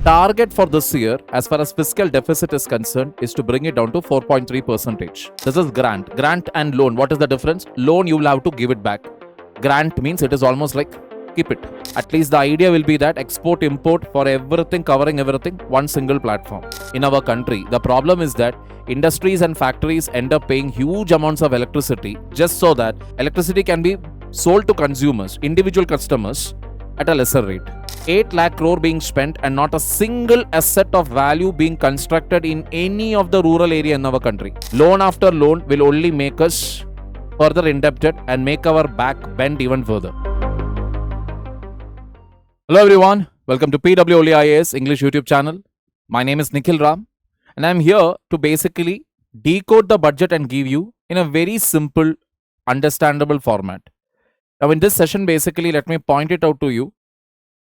Target for this year, as far as fiscal deficit is concerned, is to bring it down to 4.3%. This is grant. Grant and loan, what is the difference? Loan, you will have to give it back. Grant means it is almost like keep it. At least the idea will be that export, import for everything, covering everything, one single platform. In our country, the problem is that industries and factories end up paying huge amounts of electricity just so that electricity can be sold to consumers, individual customers, at a lesser rate. 8 lakh crore being spent and not a single asset of value being constructed in any of the rural area in our country. Loan after loan will only make us further indebted and make our back bend even further. Hello everyone, welcome to PWOnlyIAS English YouTube channel. My name is Nikhil Ram and I am here to basically decode the budget and give you in a very simple, understandable format. Now in this session, basically, let me point it out to you.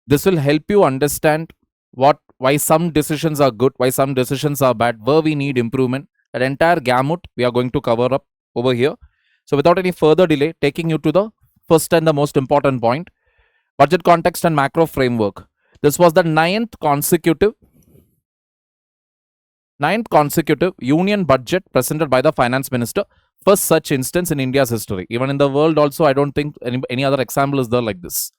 This will help you understand why some decisions are good, why some decisions are bad, where we need improvement. That entire gamut we are going to cover up over here. So without any further delay, taking you to the first and the most important point, budget context and macro framework. This was the ninth consecutive union budget presented by the finance minister. First such instance in India's history. Even in the world also, I don't think any other example is there like this.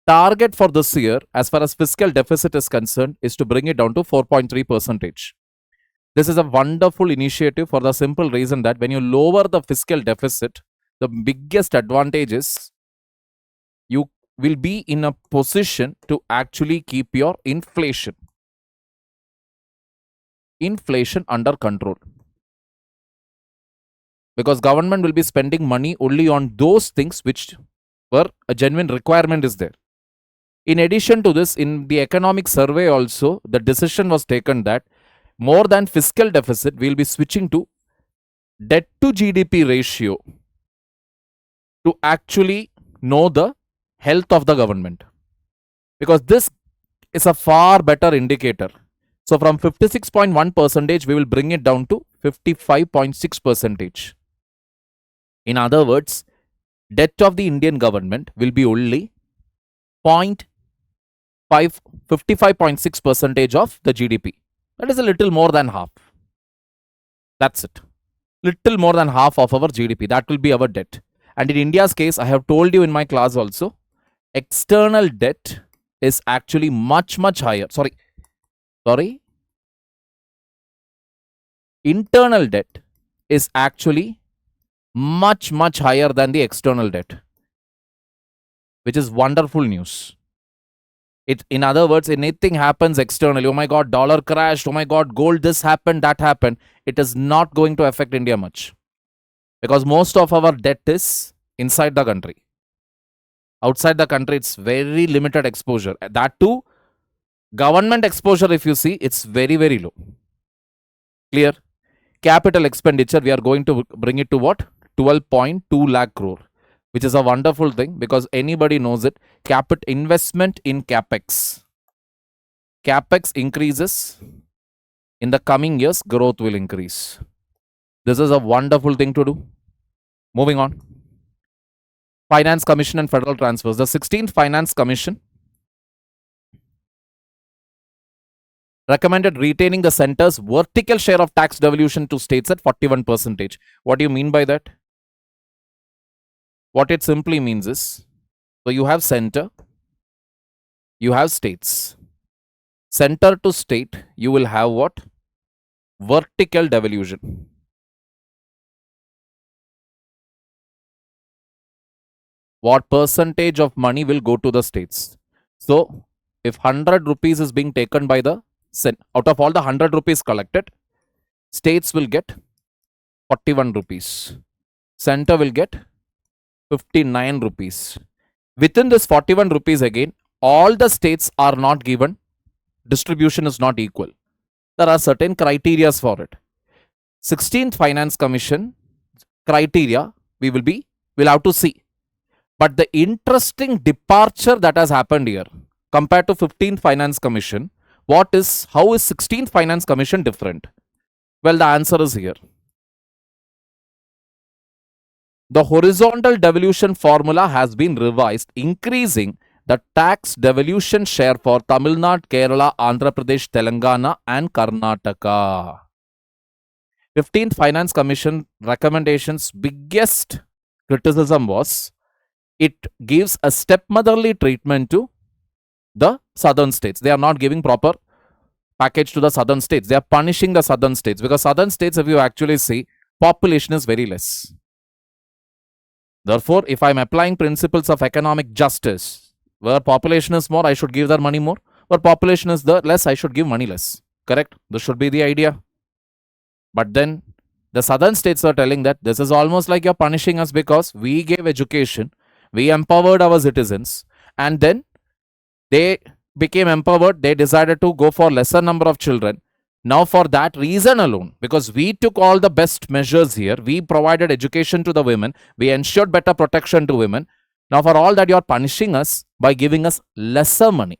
Target for this year, as far as fiscal deficit is concerned, is to bring it down to 4.3%. This is a wonderful initiative for the simple reason that when you lower the fiscal deficit, the biggest advantage is you will be in a position to actually keep your inflation under control. Because government will be spending money only on those things which were a genuine requirement is there. In addition to this, in the economic survey also, the decision was taken that more than fiscal deficit, we will be switching to debt to GDP ratio to actually know the health of the government. Because this is a far better indicator. So from 56.1%, we will bring it down to 55.6%. In other words, debt of the Indian government will be only 55.6% of the GDP. That is a little more than half. That's it. Little more than half of our GDP. That will be our debt. And in India's case, I have told you in my class also, external debt is actually much higher. Internal debt is actually much higher than the external debt, which is wonderful news. In other words, anything happens externally, oh my god, dollar crashed, oh my god, gold, this happened, that happened, it is not going to affect India much. Because most of our debt is inside the country. Outside the country, it's very limited exposure. That too, government exposure, if you see, it's very low. Clear? Capital expenditure, we are going to bring it to what? 12.2 lakh crore, which is a wonderful thing because anybody knows it. Investment in capex increases. In the coming years, growth will increase. This is a wonderful thing to do. Moving on. Finance Commission and Federal Transfers. The 16th Finance Commission recommended retaining the centre's vertical share of tax devolution to states at 41%. What do you mean by that? What it simply means is, so you have center, you have states. Center to state, you will have what? Vertical devolution. What percentage of money will go to the states? So, if 100 rupees is being taken by the out of all the 100 rupees collected, states will get 41 rupees. Center will get 59 rupees. Within this 41 rupees again, all the states are not given. Distribution is not equal. There are certain criteria for it. 16th Finance Commission criteria we'll have to see. But the interesting departure that has happened here compared to 15th Finance Commission, how is 16th Finance Commission different? Well, the answer is here. The horizontal devolution formula has been revised, increasing the tax devolution share for Tamil Nadu, Kerala, Andhra Pradesh, Telangana, and Karnataka. 15th Finance Commission recommendations' biggest criticism was it gives a stepmotherly treatment to the southern states. They are not giving proper package to the southern states. They are punishing the southern states because southern states, if you actually see, population is very less. Therefore, if I am applying principles of economic justice, where population is more, I should give their money more. Where population is less, I should give money less. Correct? This should be the idea. But then the southern states are telling that this is almost like you're punishing us because we gave education, we empowered our citizens, and then they became empowered, they decided to go for lesser number of children. Now for that reason alone, because we took all the best measures here, we provided education to the women, we ensured better protection to women. Now for all that, you are punishing us by giving us lesser money.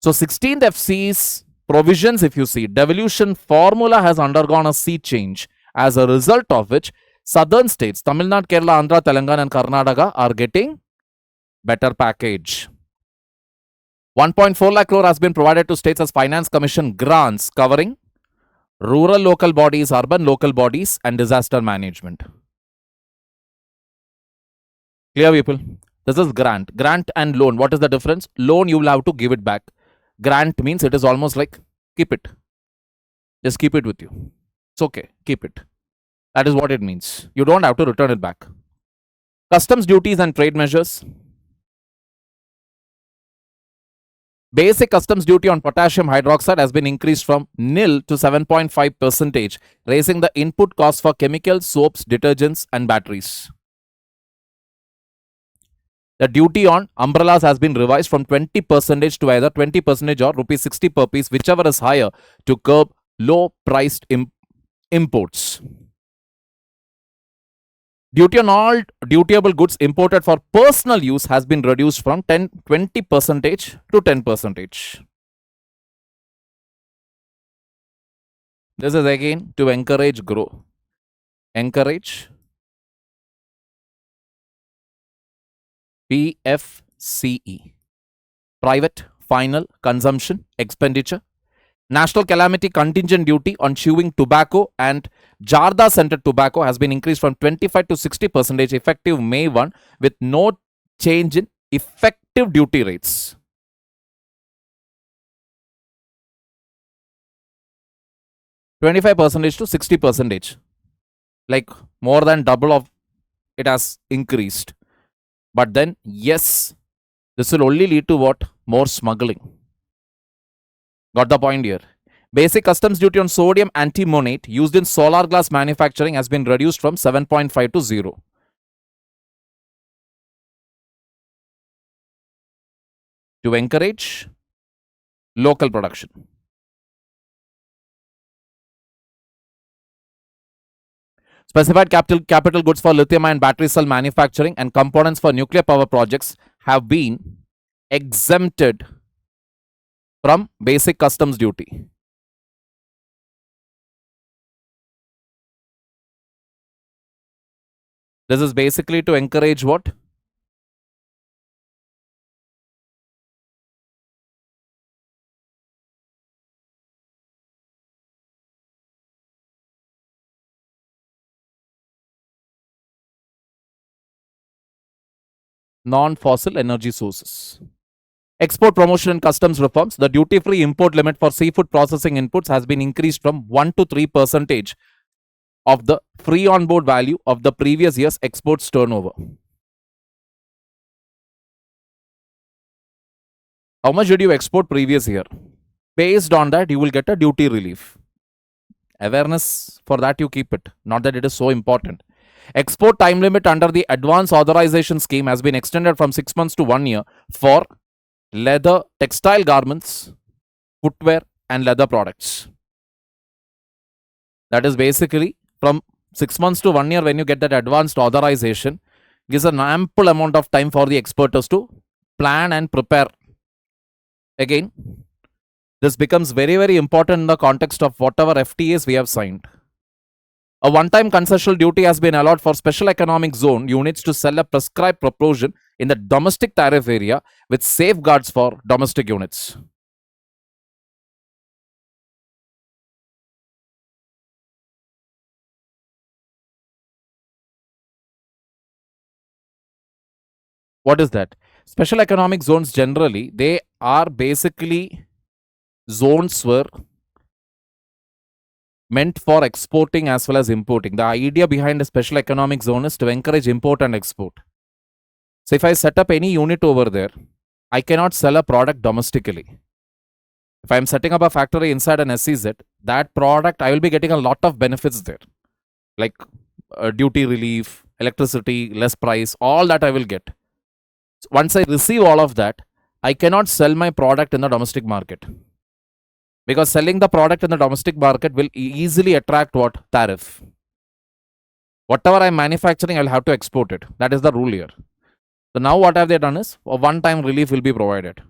So 16th FC's provisions, if you see, devolution formula has undergone a sea change, as a result of which southern states, Tamil Nadu, Kerala, Andhra, Telangana and Karnataka are getting better package. 1.4 lakh crore has been provided to states as Finance Commission grants covering rural local bodies, urban local bodies and disaster management. Clear, people? This is grant. Grant and loan. What is the difference? Loan, you will have to give it back. Grant means it is almost like keep it. Just keep it with you. It's okay. Keep it. That is what it means. You don't have to return it back. Customs duties and trade measures. Basic customs duty on potassium hydroxide has been increased from nil to 7.5%, raising the input cost for chemicals, soaps, detergents and batteries. The duty on umbrellas has been revised from 20% to either 20% or rupees 60 per piece, whichever is higher, to curb low-priced imports. Duty on all dutiable goods imported for personal use has been reduced from 20% to 10%. This is again to encourage growth. Encourage PFCE. Private Final Consumption Expenditure. National Calamity Contingent Duty on chewing tobacco and Jarda scented tobacco has been increased from 25 to 60% effective May 1 with no change in effective duty rates. %25 to 60%. Like more than double of it has increased. But then, yes, this will only lead to what? More smuggling. Got the point here. Basic customs duty on sodium antimonate used in solar glass manufacturing has been reduced from 7.5 to 0. To encourage local production. Specified capital goods for lithium-ion battery cell manufacturing and components for nuclear power projects have been exempted from basic customs duty. This is basically to encourage what? Non-fossil energy sources. Export promotion and customs reforms. The duty-free import limit for seafood processing inputs has been increased from 1 to 3% of the free on-board value of the previous year's exports turnover. How much did you export previous year? Based on that, you will get a duty relief. Awareness for that you keep it. Not that it is so important. Export time limit under the advance authorization scheme has been extended from 6 months to 1 year for leather, textile garments, footwear and leather products. That is basically from 6 months to 1 year when you get that advanced authorization, gives an ample amount of time for the exporters to plan and prepare. Again, this becomes very, very important in the context of whatever FTAs we have signed. A one-time concessional duty has been allowed for special economic zone units to sell a prescribed proportion in the domestic tariff area with safeguards for domestic units. What is that? Special economic zones generally, they are basically zones were meant for exporting as well as importing. The idea behind a special economic zone is to encourage import and export. So if I set up any unit over there, I cannot sell a product domestically. If I'm setting up a factory inside an SEZ, that product, I will be getting a lot of benefits there, like duty relief, electricity, less price, all that I will get. So once I receive all of that, I cannot sell my product in the domestic market, because selling the product in the domestic market will easily attract what? Tariff. Whatever I'm manufacturing, I'll have to export it. That is the rule here. So now what have they done is a one-time relief will be provided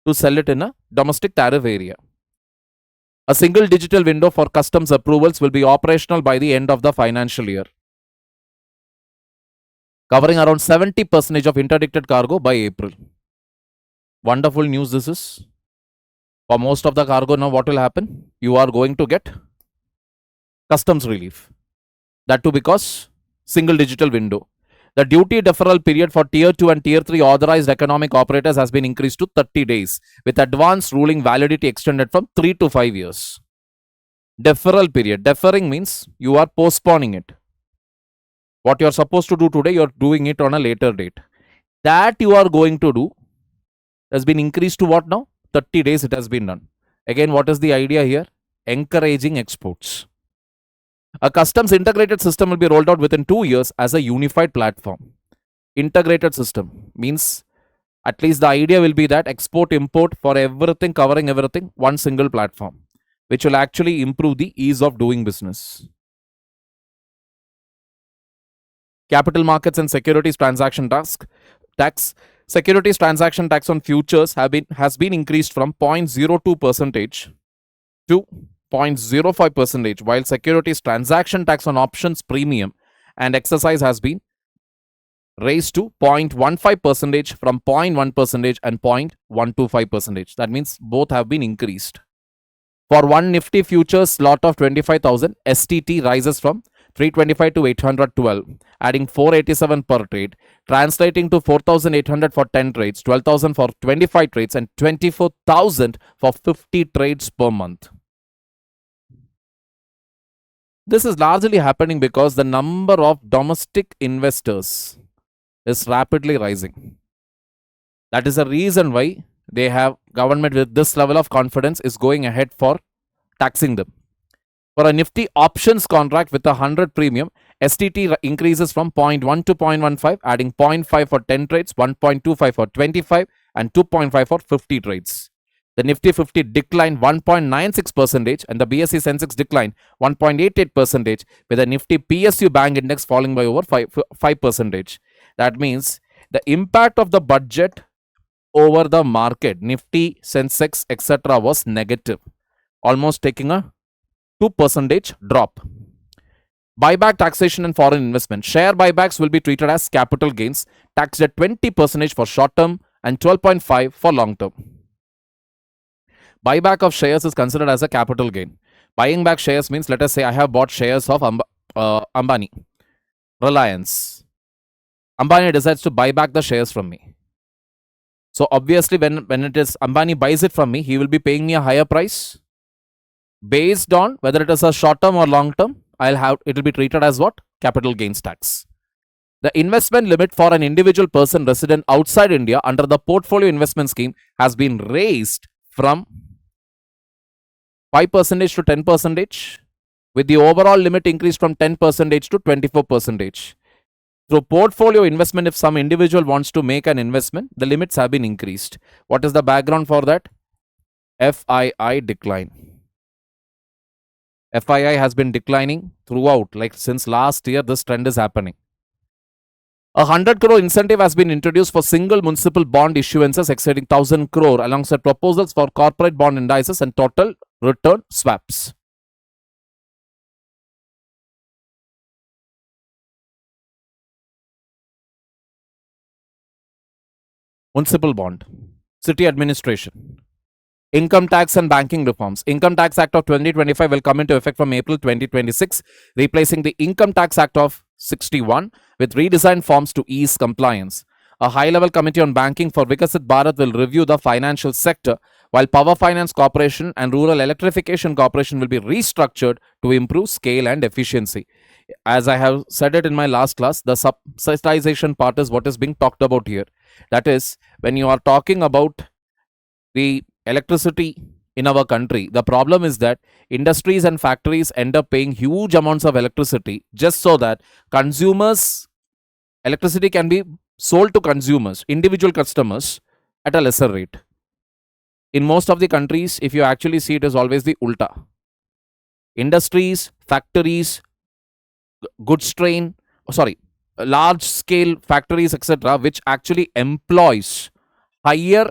to sell it in a domestic tariff area. A single digital window for customs approvals will be operational by the end of the financial year, covering around 70% of interdicted cargo by April. Wonderful news this is. For most of the cargo now, what will happen? You are going to get customs relief. That too because single digital window. The duty deferral period for Tier 2 and Tier 3 authorized economic operators has been increased to 30 days, with advance ruling validity extended from 3 to 5 years. Deferral period. Deferring means you are postponing it. What you are supposed to do today, you are doing it on a later date. That you are going to do has been increased to what now? 30 days it has been done. Again, what is the idea here? Encouraging exports. A customs integrated system will be rolled out within 2 years as a unified platform. Integrated system means at least the idea will be that export import for everything, covering everything, one single platform, which will actually improve the ease of doing business. Capital markets and securities transaction tax. Securities transaction tax on futures has been increased from 0.02% to 0.05%, while securities transaction tax on options premium and exercise has been raised to 0.15% from 0.1% and 0.125%. That means both have been increased. For one Nifty futures lot of 25,000, STT rises from 325 to 812, adding 487 per trade, translating to 4,800 for 10 trades, 12,000 for 25 trades, and 24,000 for 50 trades per month. This is largely happening because the number of domestic investors is rapidly rising. That is the reason why they have government with this level of confidence is going ahead for taxing them. For a Nifty options contract with a 100 premium, STT increases from 0.1 to 0.15, adding 0.5 for 10 trades, 1.25 for 25, and 2.5 for 50 trades. The Nifty 50 declined 1.96% and the BSE Sensex declined 1.88%, with the Nifty PSU Bank Index falling by over 5%. That means the impact of the budget over the market, Nifty, Sensex, etc. was negative, almost taking a 2% drop. Buyback taxation and foreign investment. Share buybacks will be treated as capital gains, taxed at 20% for short term and 12.5% for long term. Buyback of shares is considered as a capital gain. Buying back shares means, let us say I have bought shares of Ambani, Reliance. Ambani decides to buy back the shares from me. So obviously when it is Ambani buys it from me, he will be paying me a higher price. Based on whether it is a short term or long term, it will be treated as what? Capital gains tax. The investment limit for an individual person resident outside India under the portfolio investment scheme has been raised from 5% to 10%, with the overall limit increased from 10% to 24%. Through portfolio investment, if some individual wants to make an investment, the limits have been increased. What is the background for that? FII decline. FII has been declining throughout, like since last year, this trend is happening. A 100 crore incentive has been introduced for single municipal bond issuances exceeding 1,000 crore alongside proposals for corporate bond indices and total return swaps. municipal bond, city administration, income tax and banking reforms. Income Tax Act of 2025 will come into effect from April 2026, replacing the Income Tax Act of 61 with redesigned forms to ease compliance. A high-level committee on banking for Vikasit Bharat will review the financial sector, while Power Finance Corporation and Rural Electrification Corporation will be restructured to improve scale and efficiency. As I have said it in my last class, the subsidization part is what is being talked about here. That is, when you are talking about the electricity in our country, the problem is that industries and factories end up paying huge amounts of electricity just so that consumers, electricity can be sold to consumers, individual customers at a lesser rate. In most of the countries, if you actually see, it is always the ulta. Industries, factories, goods train, large scale factories, etc., which actually employs higher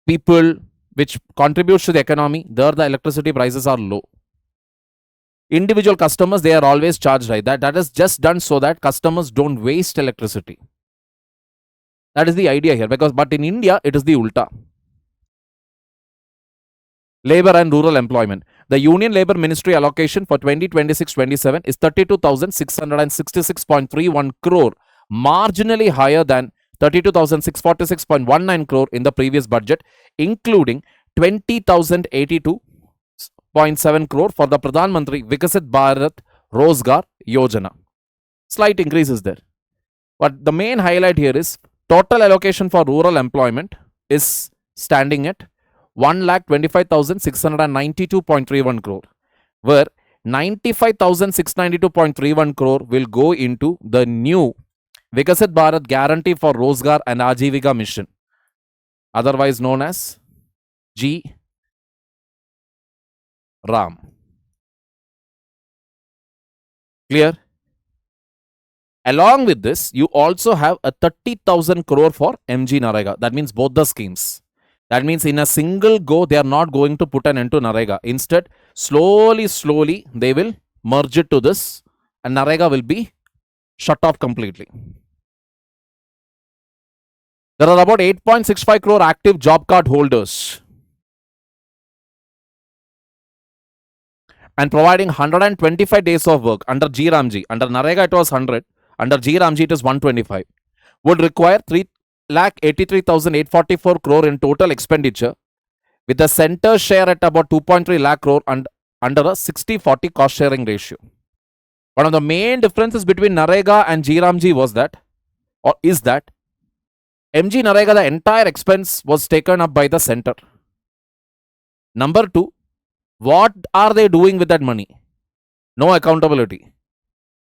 people, which contributes to the economy, there the electricity prices are low. Individual customers, they are always charged high. That is just done so that customers don't waste electricity. That is the idea here. But in India, it is the ulta. Labor and rural employment. The Union Labour Ministry allocation for 2026-27 is 32,666.31 crore, marginally higher than 32,646.19 crore in the previous budget, including 20,082.7 crore for the Pradhan Mantri Vikasit Bharat Rozgar Yojana. Slight increase is there. But the main highlight here is total allocation for rural employment is standing at 1,25,692.31 crore, where 95,692.31 crore will go into the new Vikasit Bharat Guarantee for Rozgar and Ajivika Mission, otherwise known as G. Ram. Clear? Along with this, you also have a 30,000 crore for MG Narega. That means both the schemes. That means in a single go, they are not going to put an end to Narega. Instead, slowly, they will merge it to this, and Narega will be shut off completely. There are about 8.65 crore active job card holders, and providing 125 days of work under G Ramji. Under Narega, it was 100. Under G Ramji, it is 125. Would require 3,83,844 crore in total expenditure, with the center share at about 2.3 lakh crore and under a 60-40 cost sharing ratio. One of the main differences between Narega and G Ramji was that, or is that, MG Narega, the entire expense was taken up by the center. Number two, what are they doing with that money? No accountability.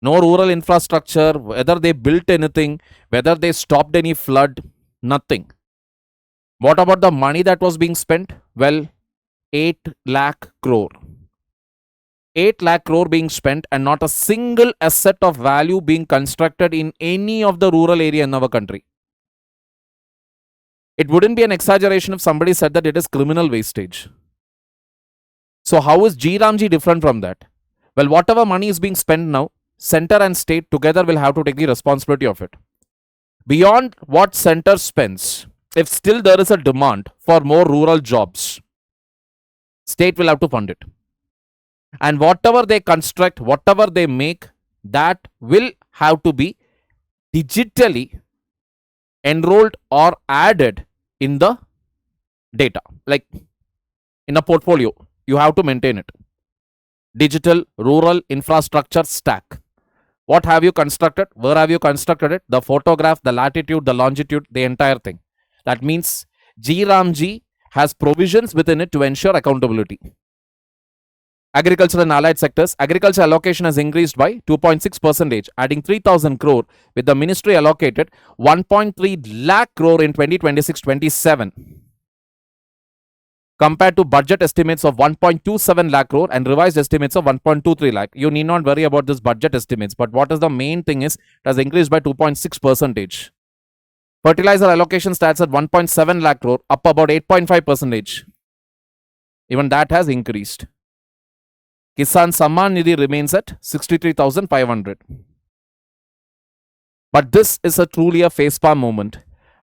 No rural infrastructure, whether they built anything, whether they stopped any flood, nothing. What about the money that was being spent? Well, 8 lakh crore. 8 lakh crore being spent and not a single asset of value being constructed in any of the rural area in our country. It wouldn't be an exaggeration if somebody said that it is criminal wastage. So how is G Ramji different from that? Well, whatever money is being spent now, center and state together will have to take the responsibility of it. Beyond what center spends, if still there is a demand for more rural jobs, state will have to fund it. And whatever they construct, whatever they make, that will have to be digitally enrolled or added in the data, like in a portfolio. You have to maintain it. Digital rural infrastructure stack. What have you constructed? Where have you constructed it? The photograph, the latitude, the longitude, the entire thing. That means G Ramji has provisions within it to ensure accountability. Agriculture and allied sectors. Agriculture allocation has increased by 2.6%, adding 3,000 crore, with the ministry allocated 1.3 lakh crore in 2026-27. Compared to budget estimates of 1.27 lakh crore and revised estimates of 1.23 lakh. You need not worry about this budget estimates, but what is the main thing is it has increased by 2.6%. Fertilizer allocation starts at 1.7 lakh crore, up about 8.5%. Even that has increased. Kisan Samman Nidhi remains at 63,500. But this is truly a facepalm moment.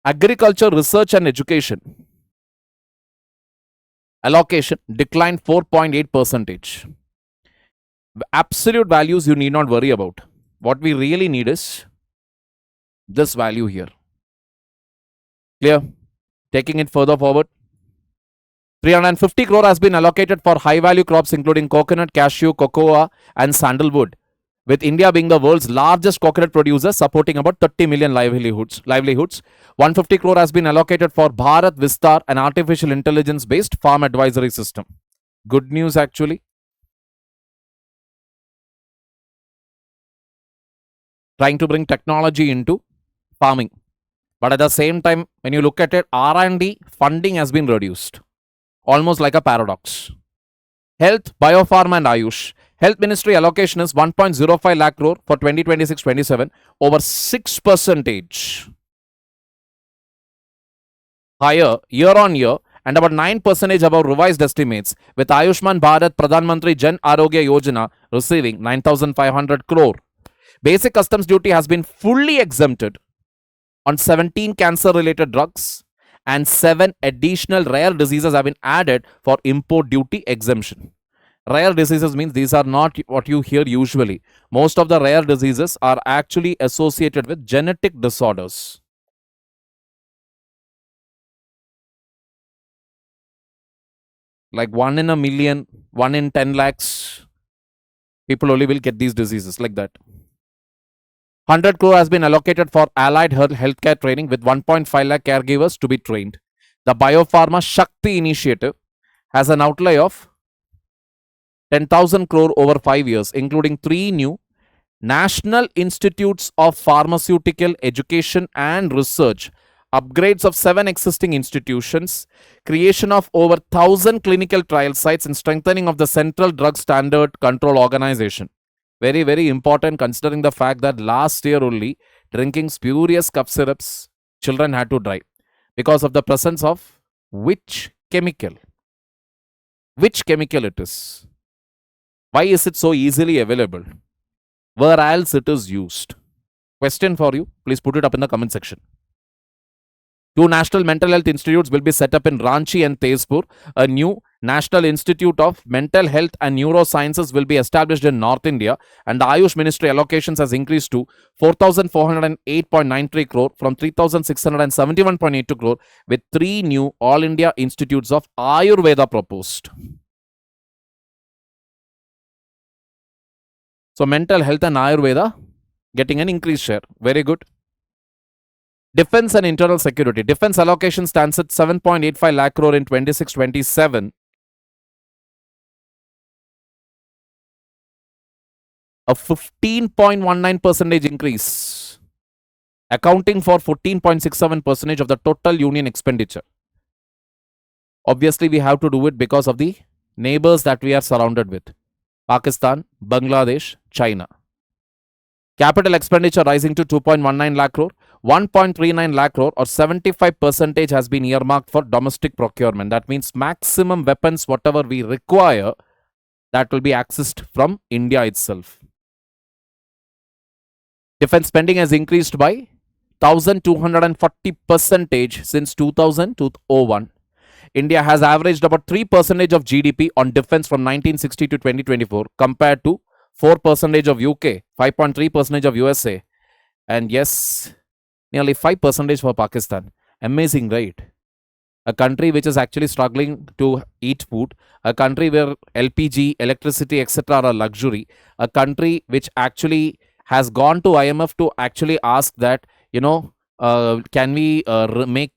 Agriculture, research and education allocation declined 4.8 percentage. Absolute values you need not worry about. What we really need is this value here. Clear? Taking it further forward. 350 crore has been allocated for high value crops including coconut, cashew, cocoa and sandalwood, with India being the world's largest coconut producer, supporting about 30 million livelihoods. 150 crore has been allocated for Bharat Vistar, an artificial intelligence based farm advisory system. Good news actually. Trying to bring technology into farming. But at the same time, when you look at it, R&D funding has been reduced. Almost like a paradox. Health, Biopharma and AYUSH. Health Ministry allocation is 1.05 lakh crore for 2026-27, over 6% higher year on year and about 9% above revised estimates, with Ayushman Bharat Pradhan Mantri Jan Arogya Yojana receiving 9,500 crore. Basic customs duty has been fully exempted on 17 cancer-related drugs, and 7 additional rare diseases have been added for import duty exemption. Rare diseases means these are not what you hear usually. Most of the rare diseases are actually associated with genetic disorders. Like 1 in a million, 1 in 10 lakhs, people only will get these diseases like that. 100 crore has been allocated for allied healthcare training, with 1.5 lakh caregivers to be trained. The Biopharma Shakti initiative has an outlay of 10,000 crore over 5 years, including 3 new National Institutes of Pharmaceutical Education and Research, upgrades of 7 existing institutions, creation of over 1,000 clinical trial sites, and strengthening of the Central Drug Standard Control Organization. Very, very important, considering the fact that last year only, drinking spurious cough syrups, children had to die because of the presence of which chemical? Which chemical it is? Why is it so easily available? Where else it is used? Question for you. Please put it up in the comment section. 2 national mental health institutes will be set up in Ranchi and Tezpur. A new National Institute of Mental Health and Neurosciences will be established in North India, and the Ayush Ministry allocations has increased to 4,408.93 crore from 3,671.82 crore, with 3 new All India Institutes of Ayurveda proposed. So mental health and Ayurveda getting an increased share. Very good. Defense and internal security. Defense allocation stands at 7.85 lakh crore in 26-27. A 15.19% increase, accounting for 14.67% of the total union expenditure. Obviously, we have to do it because of the neighbors that we are surrounded with. Pakistan, Bangladesh, China. Capital expenditure rising to 2.19 lakh crore. 1.39 lakh crore or 75% has been earmarked for domestic procurement. That means maximum weapons, whatever we require, that will be accessed from India itself. Defense spending has increased by 1,240% since 2001. India has averaged about 3% of GDP on defense from 1960 to 2024, compared to 4% of UK, 5.3% of USA, and yes, nearly 5% for Pakistan. Amazing, right? A country which is actually struggling to eat food, a country where LPG, electricity, etc. are a luxury, a country which actually has gone to IMF to actually ask that, can we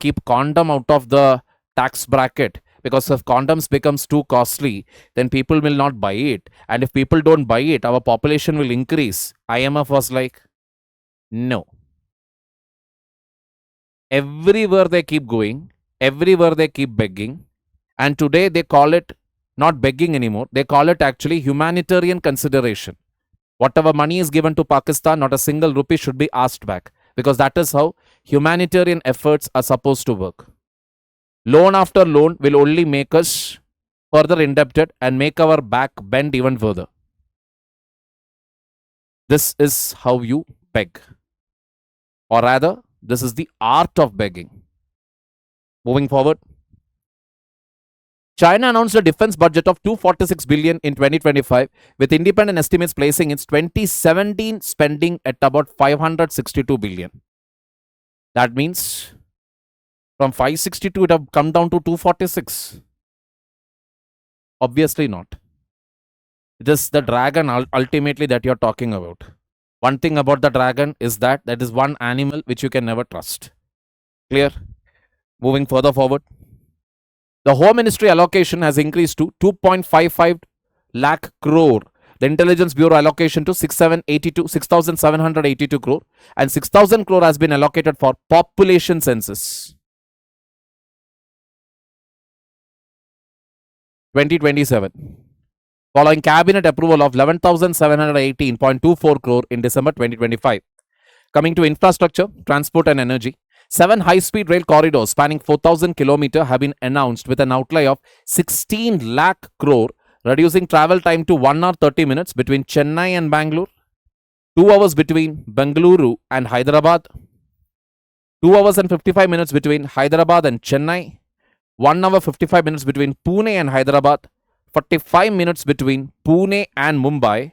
keep condom out of the tax bracket, because if condoms becomes too costly, then people will not buy it, and if people don't buy it, our population will increase. IMF was like, no. Everywhere they keep going, everywhere they keep begging, and today they call it not begging anymore, they call it actually humanitarian consideration. Whatever money is given to Pakistan, not a single rupee should be asked back, because that is how humanitarian efforts are supposed to work. Loan after loan will only make us further indebted and make our back bend even further. This is how you beg, or rather, this is the art of begging. Moving forward, China announced a defense budget of 246 billion in 2025, with independent estimates placing its 2017 spending at about 562 billion. That means from 562 it have come down to 246. Obviously not. It is the dragon ultimately that you're talking about. One thing about the dragon is that is one animal which you can never trust. Clear? Moving further forward, the Home Ministry allocation has increased to 2.55 lakh crore. The Intelligence Bureau allocation to 6,782 crore, and 6,000 crore has been allocated for population census 2027. Following cabinet approval of 11,718.24 crore in December 2025. Coming to infrastructure, transport and energy, 7 high-speed rail corridors spanning 4,000 km have been announced with an outlay of 16 lakh crore, reducing travel time to 1 hour 30 minutes between Chennai and Bangalore, 2 hours between Bengaluru and Hyderabad, 2 hours and 55 minutes between Hyderabad and Chennai, 1 hour 55 minutes between Pune and Hyderabad, 45 minutes between Pune and Mumbai,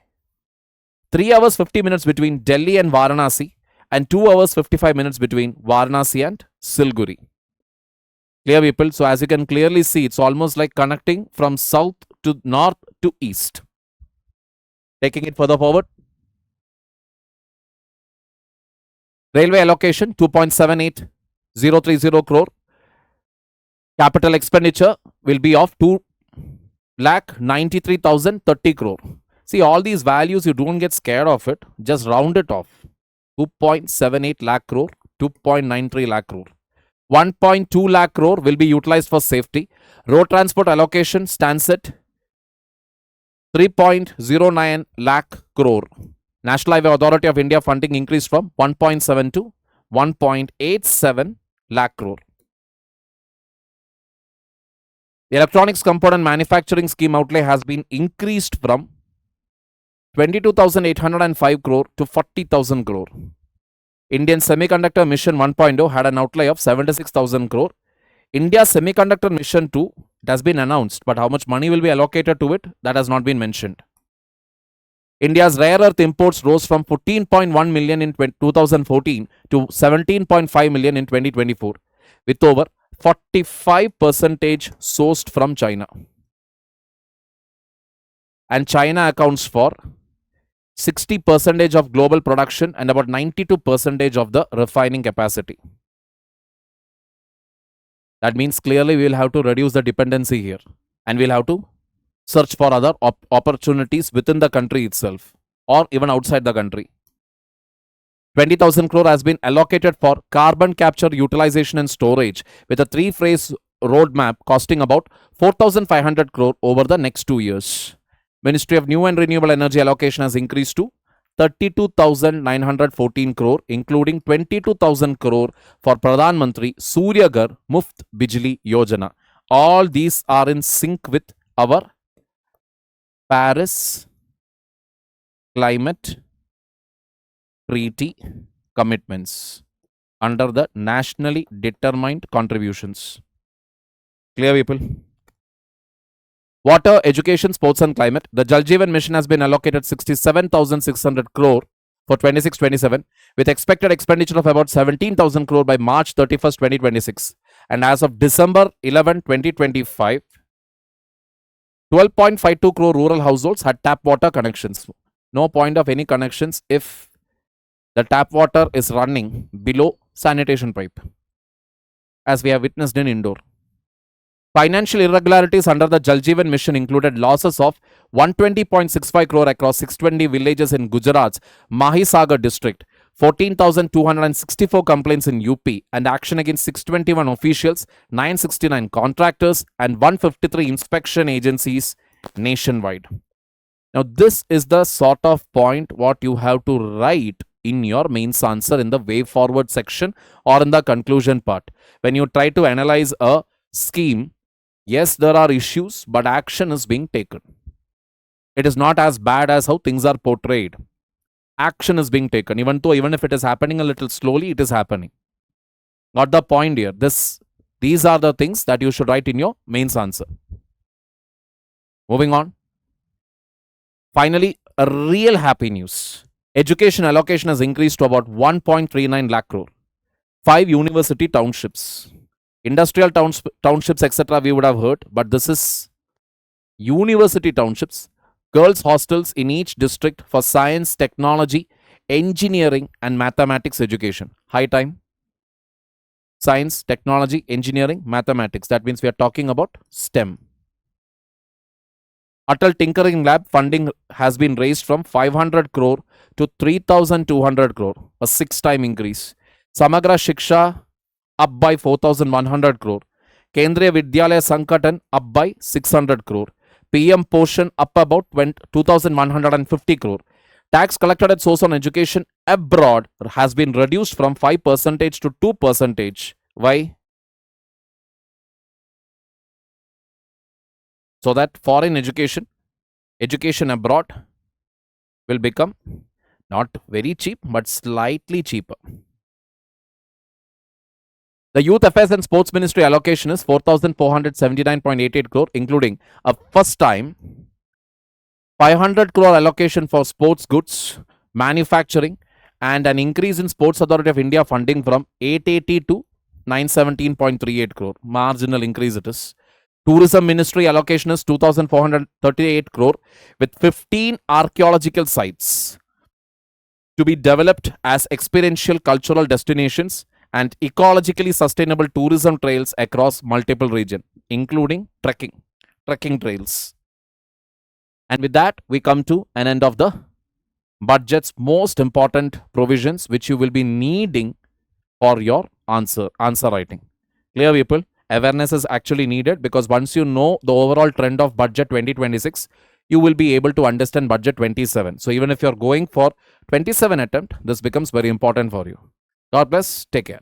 3 hours 50 minutes between Delhi and Varanasi, and 2 hours 55 minutes between Varanasi and Silguri. Clear, people? So as you can clearly see, it's almost like connecting from south to north to east. Taking it further forward, railway allocation 2.78030 crore. Capital expenditure will be of 2,93,030 crore. See, all these values, you don't get scared of it, just round it off. 2.78 lakh crore, 2.93 lakh crore. 1.2 lakh crore will be utilized for safety. Road transport allocation stands at 3.09 lakh crore. National Highway Authority of India funding increased from 1.7 to 1.87 lakh crore. The electronics component manufacturing scheme outlay has been increased from 22,805 crore to 40,000 crore. Indian Semiconductor Mission 1.0 had an outlay of 76,000 crore. India Semiconductor Mission 2, it has been announced, but how much money will be allocated to it, that has not been mentioned. India's rare earth imports rose from 14.1 million in 2014 to 17.5 million in 2024, with over 45% sourced from China. And China accounts for 60% of global production and about 92% of the refining capacity. That means clearly we will have to reduce the dependency here, and we'll have to search for other opportunities within the country itself or even outside the country. 20,000 crore has been allocated for carbon capture, utilization and storage with a 3-phase roadmap costing about 4,500 crore over the next 2 years. Ministry of New and Renewable Energy allocation has increased to 32,914 crore, including 22,000 crore for Pradhan Mantri Surya Ghar Muft Bijli Yojana. All these are in sync with our Paris Climate Treaty commitments under the nationally determined contributions. Clear, people? Water, education, sports and climate. The Jal Jeevan Mission has been allocated 67,600 crore for 26-27 with expected expenditure of about 17,000 crore by March 31st, 2026. And as of December 11, 2025, 12.52 crore rural households had tap water connections. No point of any connections if the tap water is running below sanitation pipe, as we have witnessed in Indore. Financial irregularities under the Jal Jeevan Mission included losses of 120.65 crore across 620 villages in Gujarat's Mahisagar district, 14,264 complaints in UP, and action against 621 officials, 969 contractors, and 153 inspection agencies nationwide. Now, this is the sort of point what you have to write in your mains answer in the way forward section or in the conclusion part. When you try to analyze a scheme, yes, there are issues, but action is being taken. It is not as bad as how things are portrayed. Action is being taken, even if it is happening a little slowly, it is happening. Not the point here. This These are the things that you should write in your mains answer. Moving on. Finally, a real happy news. Education allocation has increased to about 1.39 lakh crore. 5 university townships. Industrial townships, etc., we would have heard, but this is university townships. Girls' hostels in each district for science, technology, engineering, and mathematics education. High time. Science, technology, engineering, mathematics. That means we are talking about STEM. Atal Tinkering Lab funding has been raised from 500 crore to 3,200 crore, a 6-time increase. Samagra Shiksha up by 4,100 crore. Kendriya Vidyalaya Sankatan up by 600 crore. PM Poshan up about 2,150 crore. Tax collected at source on education abroad has been reduced from 5% to 2%. Why? So that foreign education abroad will become not very cheap, but slightly cheaper. The Youth Affairs and Sports Ministry allocation is 4,479.88 crore, including a first time 500 crore allocation for sports goods, manufacturing, and an increase in Sports Authority of India funding from 880 to 917.38 crore. Marginal increase it is. Tourism Ministry allocation is 2,438 crore with 15 archaeological sites to be developed as experiential cultural destinations and ecologically sustainable tourism trails across multiple regions, including trekking trails. And with that, we come to an end of the budget's most important provisions, which you will be needing for your answer writing. Clear, people? Awareness is actually needed, because once you know the overall trend of budget 2026, you will be able to understand budget 27. So even if you're going for 27 attempt, this becomes very important for you. God bless. Take care.